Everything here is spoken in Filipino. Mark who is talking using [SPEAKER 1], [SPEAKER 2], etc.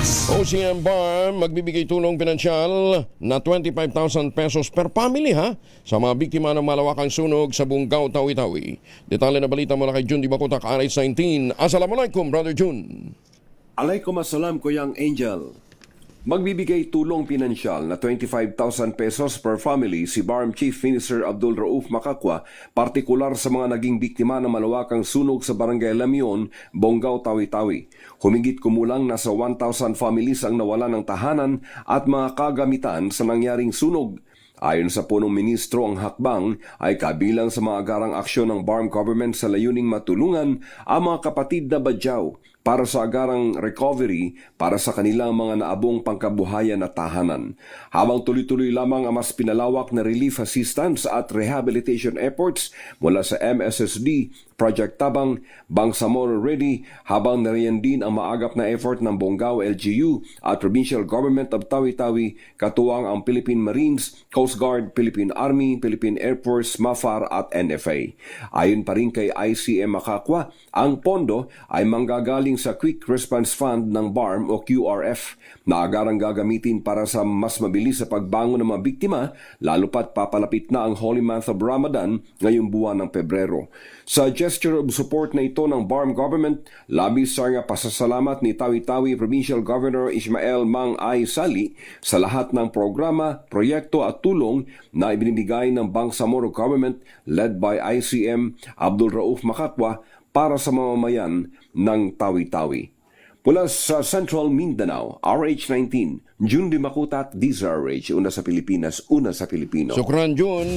[SPEAKER 1] OCM Bar magbibigay tulong pinansyal na 25,000 pesos per family sa mga biktima ng malawakang sunog sa Bungaw, Tawi-Tawi. Detalye na balita mula kay Jun Di Bakutak, RH19. Assalamualaikum, Brother Jun.
[SPEAKER 2] Alaikum assalam, Kuyang Angel. Magbibigay tulong pinansyal na 25,000 pesos per family si BARM Chief Minister Abdul Rauf Makakwa, partikular sa mga naging biktima ng malawakang sunog sa Barangay Lamion, Bungaw, Tawi-Tawi. Humigit kumulang nasa 1,000 families ang nawalan ng tahanan at mga kagamitan sa nangyaring sunog. Ayon sa punong ministro, ang hakbang ay kabilang sa mga agarang aksyon ng BARM government sa layuning matulungan ang mga kapatid na badyaw para sa agarang recovery para sa kanilang mga naabong pangkabuhayan na tahanan. Habang tuloy-tuloy lamang ang mas pinalawak na relief assistance at rehabilitation efforts mula sa MSSD, Project Tabang, Bangsamoro Ready, habang nariyan din ang maagap na effort ng Bungaw LGU at Provincial Government of Tawi-Tawi, katuwang ang Philippine Marines, Coast Guard, Philippine Army, Philippine Air Force, MAFAR at NFA. Ayon pa rin kay ICM Makakwa, ang pondo ay manggagaling sa Quick Response Fund ng BARM o QRF na agarang gagamitin para sa mas mabilis sa pagbangon ng mga biktima, lalo pat papalapit na ang Holy Month of Ramadan ngayong buwan ng Pebrero. Sa gesture of support na ito ng BARM government, labis nga pasasalamat ni Tawi-Tawi Provincial Governor Ismael Mang Ay Sali sa lahat ng programa, proyekto at tulong na ibinibigay ng Bangsamoro government led by ICM Abdul Rauf Makakwa para sa mamamayan ng Tawi-Tawi. Mula sa Central Mindanao, RH19, Jun Di Bakutak, DZRH, una sa Pilipinas, una sa Pilipino.
[SPEAKER 1] Sukran, Jun.